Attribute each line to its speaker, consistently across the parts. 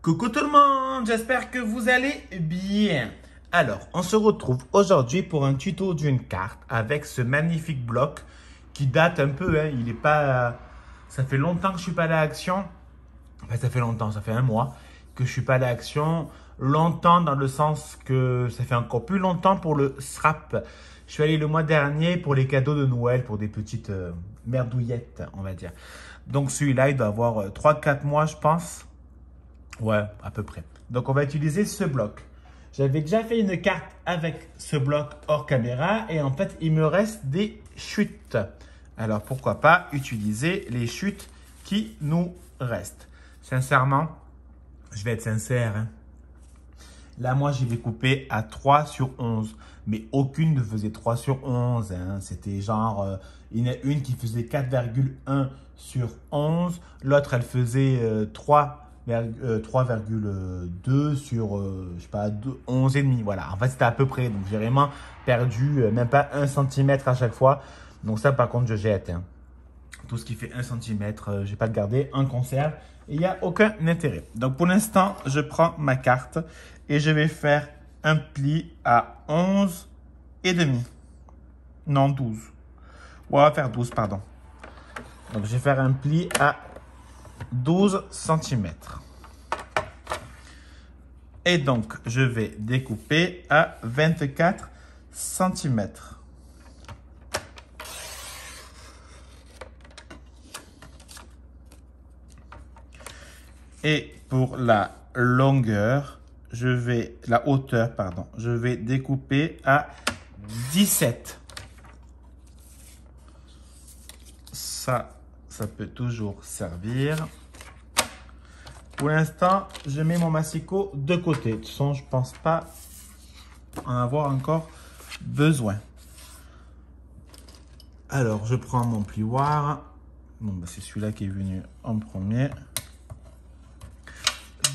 Speaker 1: Coucou tout le monde, j'espère que vous allez bien. Alors, on se retrouve aujourd'hui pour un tuto d'une carte avec ce magnifique bloc qui date un peu, hein, il est pas... Ça fait longtemps que je suis pas allé à Action. Enfin, ça fait longtemps, ça fait un mois que je suis pas allé à Action. Longtemps dans le sens que ça fait encore plus longtemps pour le SRAP. Je suis allé le mois dernier pour les cadeaux de Noël, pour des petites merdouillettes, on va dire. Donc celui-là, il doit avoir 3-4 mois, je pense. Ouais, à peu près. Donc, on va utiliser ce bloc. J'avais déjà fait une carte avec ce bloc hors caméra et en fait, il me reste des chutes. Alors, pourquoi pas utiliser les chutes qui nous restent. Sincèrement, je vais être sincère. Hein. Là, moi, j'ai découpé à 3 sur 11. Mais aucune ne faisait 3 sur 11. Hein. C'était genre, il y en a une qui faisait 4,1 sur 11. L'autre, elle faisait 3,2 sur, je sais pas, 11,5. Voilà, en fait, c'était à peu près. Donc, j'ai vraiment perdu même pas 1 cm à chaque fois. Donc, ça, par contre, je jette. Hein. Tout ce qui fait 1 cm, je ne vais pas le garder en conserve. Il n'y a aucun intérêt. Donc, pour l'instant, je prends ma carte et je vais faire un pli à 11,5. Non, 12. Ouais, on va faire 12, pardon. Donc, je vais faire un pli à 12 cm. Et donc, je vais découper à 24 cm. Et pour la longueur, la hauteur, pardon, je vais découper à 17. Ça peut toujours servir. Pour l'instant, je mets mon massicot de côté. De toute façon, je ne pense pas en avoir encore besoin. Alors, je prends mon plioir. Bon, bah, c'est celui-là qui est venu en premier.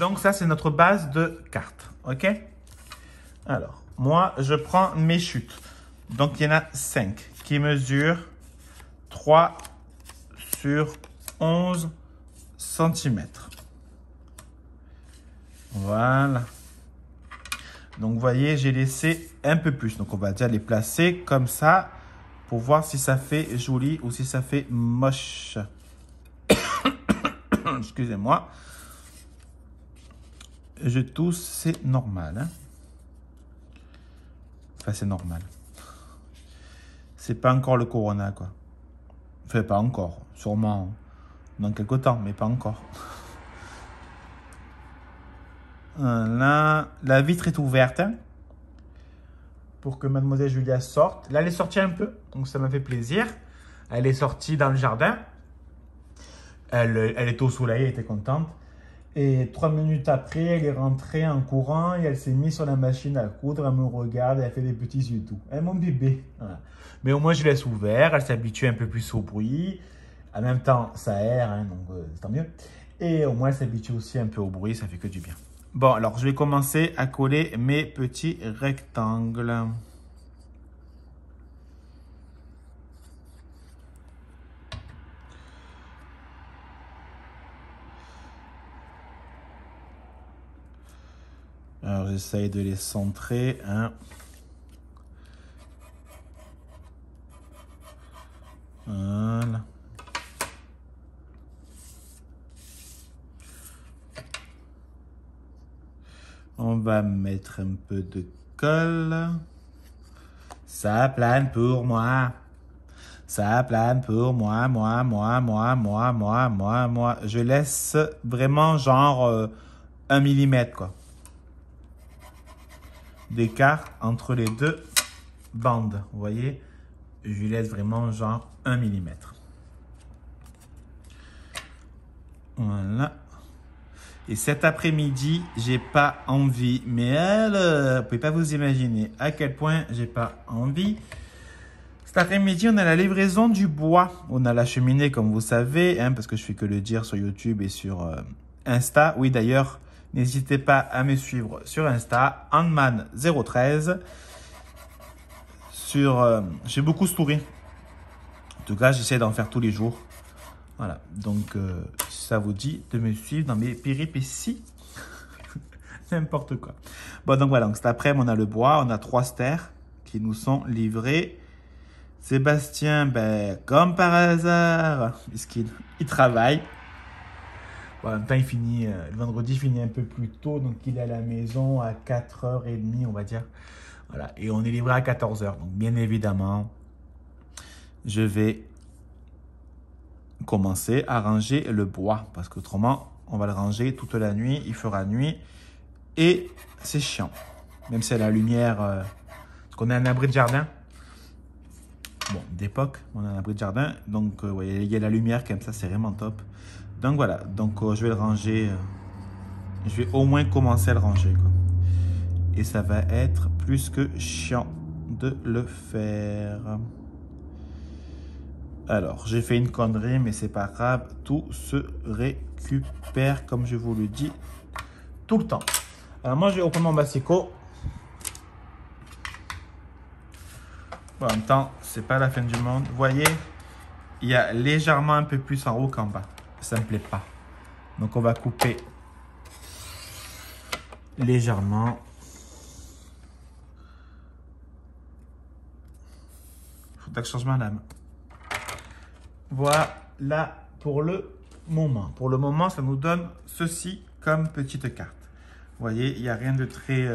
Speaker 1: Donc, ça, c'est notre base de carte. OK? Alors, moi, je prends mes chutes. Donc, il y en a 5 qui mesurent 3 sur 11 cm. Voilà. Donc, vous voyez, j'ai laissé un peu plus. Donc, on va déjà les placer comme ça pour voir si ça fait joli ou si ça fait moche. Excusez-moi. Je tousse, c'est normal. Hein? Enfin, c'est normal. C'est pas encore le corona, quoi. Enfin, pas encore. Sûrement dans quelques temps, mais pas encore. Voilà. La vitre est ouverte. Hein, pour que Mademoiselle Julia sorte. Là, elle est sortie un peu. Donc, ça m'a fait plaisir. Elle est sortie dans le jardin. Elle était au soleil, elle était contente. Et 3 minutes après, elle est rentrée en courant et elle s'est mise sur la machine à coudre. Elle me regarde et elle fait des petits yeux doux. Elle mon bébé. Voilà. Mais au moins, je laisse ouvert. Elle s'habitue un peu plus au bruit. En même temps, ça aère, hein, donc c'est tant mieux. Et au moins, elle s'habitue aussi un peu au bruit. Ça fait que du bien. Bon, alors, je vais commencer à coller mes petits rectangles. Alors, j'essaye de les centrer. Hein. Voilà. On va mettre un peu de colle. Ça plane pour moi. Ça plane pour moi, moi. Je laisse vraiment genre 1 mm, quoi. D'écart entre les deux bandes. Vous voyez, je laisse vraiment genre 1 mm. Voilà. Et cet après-midi, j'ai pas envie. Mais alors, vous pouvez pas vous imaginer à quel point j'ai pas envie. Cet après-midi, on a la livraison du bois. On a la cheminée, comme vous savez, hein, parce que je fais que le dire sur YouTube et sur Insta. Oui, d'ailleurs, n'hésitez pas à me suivre sur Insta, Handman013. J'ai beaucoup story. En tout cas, j'essaie d'en faire tous les jours. Voilà, donc ça vous dit de me suivre dans mes péripéties. N'importe quoi. Bon, donc voilà, donc cet après-midi, on a le bois, on a 3 stères qui nous sont livrés. Sébastien, ben, comme par hasard, puisqu'il travaille. Bon, en même temps, il finit, le vendredi, il finit un peu plus tôt, donc il est à la maison à 4h30, on va dire. Voilà, et on est livré à 14h. Donc, bien évidemment, je vais commencer à ranger le bois, parce qu'autrement, on va le ranger toute la nuit, il fera nuit, et c'est chiant. Même si la lumière, parce qu'on a un abri de jardin, bon, d'époque, on a un abri de jardin, donc ouais, il y a la lumière comme ça, c'est vraiment top. Donc voilà, donc je vais le ranger, je vais au moins commencer à le ranger, quoi. Et ça va être plus que chiant de le faire. Alors, j'ai fait une connerie, mais c'est pas grave, tout se récupère, comme je vous le dis, tout le temps. Alors moi, je vais reprendre mon massicot. Bon, en même temps, c'est pas la fin du monde. Vous voyez, il y a légèrement un peu plus en haut qu'en bas. Ça me plaît pas. Donc, on va couper légèrement. Faudra que je change ma lame. Voilà pour le moment. Pour le moment, ça nous donne ceci comme petite carte. Vous voyez, il n'y a rien de très...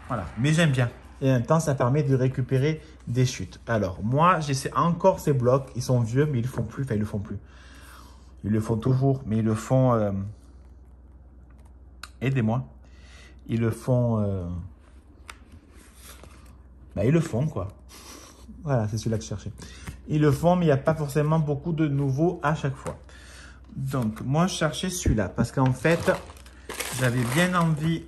Speaker 1: voilà, mais j'aime bien. Et en même temps, ça permet de récupérer des chutes. Alors, moi, j'essaie encore ces blocs. Ils sont vieux, mais ils ne le font plus. Enfin, ils ne le font plus. Ils le font toujours, mais ils le font... aidez-moi. Ils le font... bah, ils le font, quoi. Voilà, c'est celui-là que je cherchais. Ils le font, mais il n'y a pas forcément beaucoup de nouveaux à chaque fois. Donc, moi, je cherchais celui-là. Parce qu'en fait, j'avais bien envie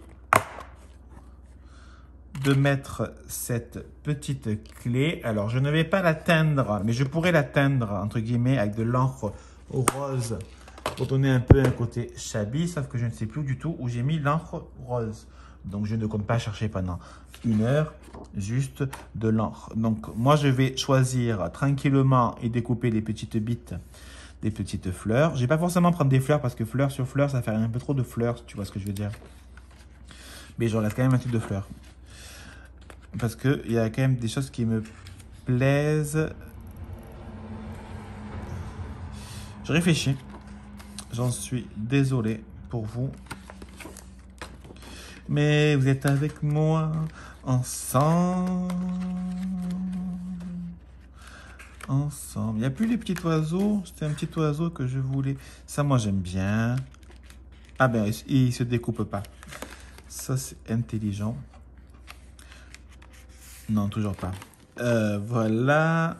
Speaker 1: de mettre cette petite clé. Alors, je ne vais pas la teindre, mais je pourrais la teindre, entre guillemets, avec de l'encre rose pour donner un peu un côté shabby, sauf que je ne sais plus du tout où j'ai mis l'encre rose. Donc, je ne compte pas chercher pendant 1 heure, juste de l'encre. Donc, moi, je vais choisir tranquillement et découper les petites bites des petites fleurs. Je ne vais pas forcément prendre des fleurs parce que fleur sur fleur, ça fait un peu trop de fleurs, tu vois ce que je veux dire. Mais j'enlève quand même un type de fleurs. Parce qu'il y a quand même des choses qui me plaisent. Je réfléchis. J'en suis désolé pour vous. Mais vous êtes avec moi ensemble. Ensemble. Il n'y a plus les petits oiseaux. C'était un petit oiseau que je voulais. Ça, moi, j'aime bien. Ah ben, il ne se découpe pas. Ça, c'est intelligent. Non, toujours pas. Voilà.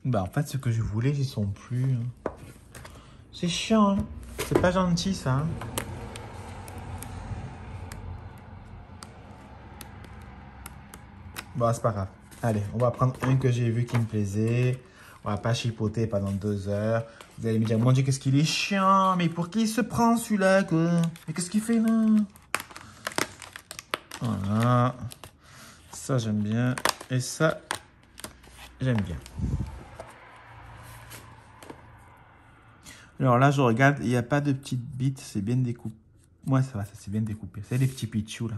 Speaker 1: Bah, en fait, ce que je voulais, ils sont plus. C'est chiant, hein. C'est pas gentil, ça. Hein. Bon, c'est pas grave. Allez, on va prendre un que j'ai vu qui me plaisait. On va pas chipoter pendant 2 heures. Vous allez me dire, mon Dieu, qu'est-ce qu'il est chiant. Mais pour qui il se prend, celui-là, quoi? Mais qu'est-ce qu'il fait, là? Voilà. Ça, j'aime bien. Et ça, j'aime bien. Alors là, je regarde, il n'y a pas de petites bites. C'est bien découpé. Ouais, ça va, ça c'est bien découpé. C'est des petits pitchous, là.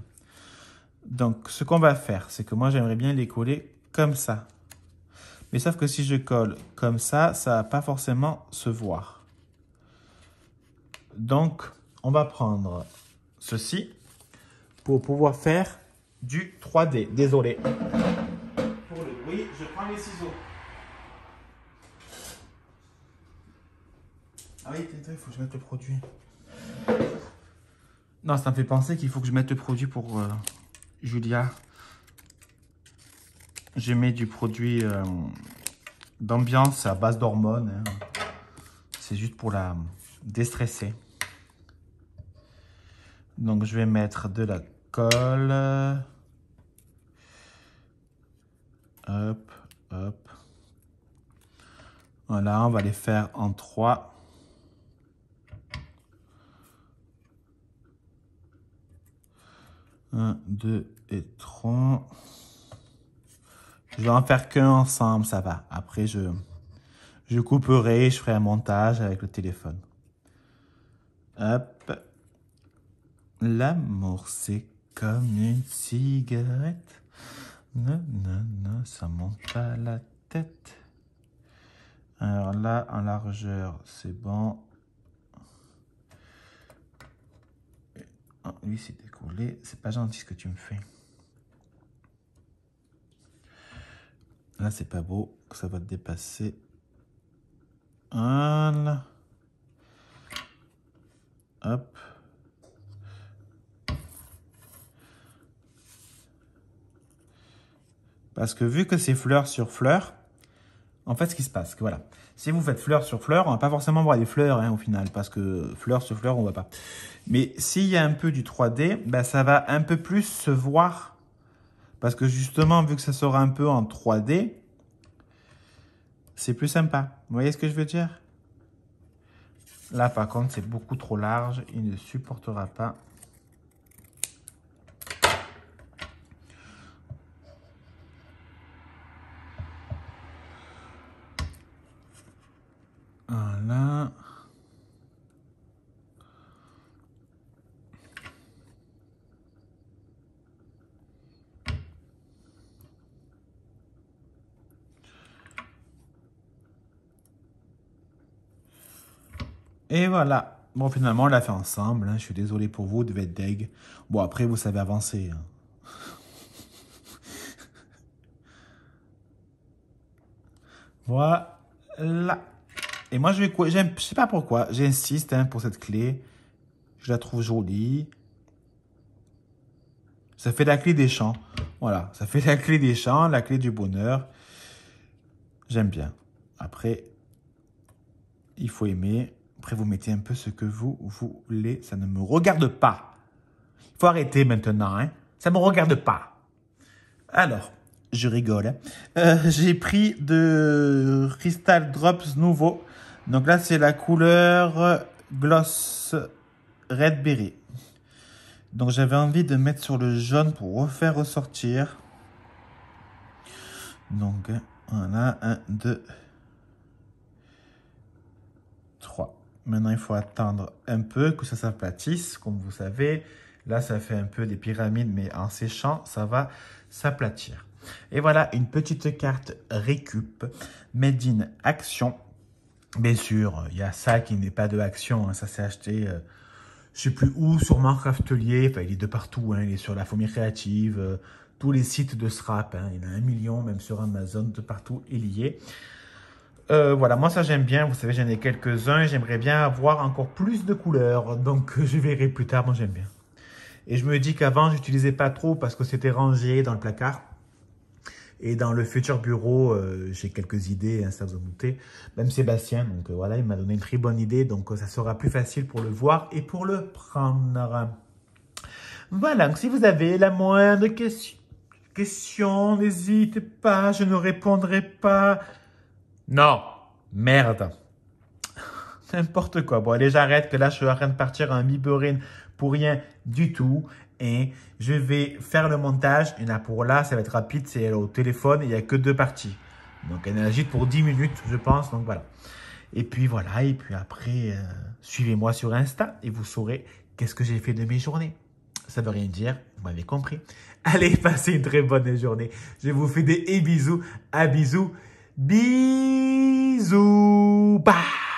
Speaker 1: Donc, ce qu'on va faire, c'est que moi, j'aimerais bien les coller comme ça. Mais sauf que si je colle comme ça ne va pas forcément se voir. Donc, on va prendre ceci pour pouvoir faire du 3D. Désolé. Pour le bruit, je prends les ciseaux. Ah oui, il faut que je mette le produit. Non, ça me fait penser qu'il faut que je mette le produit pour Julia. Je mets du produit d'ambiance à base d'hormones. Hein. C'est juste pour la déstresser. Donc, je vais mettre de la colle. Hop, hop. Voilà, on va les faire en 3. Un, 2 et 3. Je vais en faire qu'un ensemble, ça va. Après, je Je couperai, je ferai un montage avec le téléphone. Hop. L'amour, c'est comme une cigarette. Non, non, non, ça monte pas à la tête. Alors là, en largeur, c'est bon. Oh, lui, c'est décollé. C'est pas gentil ce que tu me fais. Là, c'est pas beau. Ça va te dépasser. Voilà. Hop. Parce que vu que c'est fleur sur fleur, en fait, ce qui se passe, que voilà, si vous faites fleur sur fleur, on va pas forcément voir les fleurs au final, parce que fleur sur fleur, on voit pas. Mais s'il y a un peu du 3D, ben, ça va un peu plus se voir. Parce que justement, vu que ça sera un peu en 3D, c'est plus sympa. Vous voyez ce que je veux dire? Là, par contre, c'est beaucoup trop large. Il ne supportera pas. Voilà. Et voilà. Bon, finalement, on l'a fait ensemble. Hein. Je suis désolé pour vous, vous devez être deg. Bon, après, vous savez avancer. Hein. Voilà. Et moi, je sais pas pourquoi, j'insiste hein, pour cette clé. Je la trouve jolie. Ça fait la clé des champs. Voilà, ça fait la clé des champs, la clé du bonheur. J'aime bien. Après, il faut aimer. Après, vous mettez un peu ce que vous voulez. Ça ne me regarde pas. Il faut arrêter maintenant. Hein. Ça ne me regarde pas. Alors, je rigole. J'ai pris de Crystal Drops nouveau. Donc là, c'est la couleur Gloss Red Berry. Donc j'avais envie de mettre sur le jaune pour refaire ressortir. Donc voilà, 1, 2, 3. Maintenant, il faut attendre un peu que ça s'aplatisse, comme vous savez. Là, ça fait un peu des pyramides, mais en séchant, ça va s'aplatir. Et voilà, une petite carte récup, Made in Action. Bien sûr, il y a ça qui n'est pas de Action, hein, ça s'est acheté, je sais plus où, sur Minecraftelier, enfin il est de partout, hein, il est sur la Fourmi Créative, tous les sites de Scrap, hein, il y en a 1 million, même sur Amazon, de partout, il y est. Voilà, moi ça j'aime bien, vous savez j'en ai quelques-uns, j'aimerais bien avoir encore plus de couleurs, donc je verrai plus tard, moi j'aime bien. Et je me dis qu'avant j'utilisais pas trop parce que c'était rangé dans le placard. Et dans le futur bureau, j'ai quelques idées, hein, ça vous en doutez. Même Sébastien, donc voilà, il m'a donné une très bonne idée. Donc ça sera plus facile pour le voir et pour le prendre. Voilà, donc si vous avez la moindre question, n'hésitez pas, je ne répondrai pas. Non, merde. N'importe quoi. Bon, allez, j'arrête que là, je suis en train de partir en mi-beurine pour rien du tout. Et je vais faire le montage. Et là, pour là, ça va être rapide. C'est au téléphone. Il n'y a que 2 parties. Donc, elle agite pour 10 minutes, je pense. Donc, voilà. Et puis, voilà. Et puis après, suivez-moi sur Insta et vous saurez qu'est-ce que j'ai fait de mes journées. Ça ne veut rien dire. Vous m'avez compris. Allez, passez une très bonne journée. Je vous fais des bisous. À bisous. Bisous. Bye.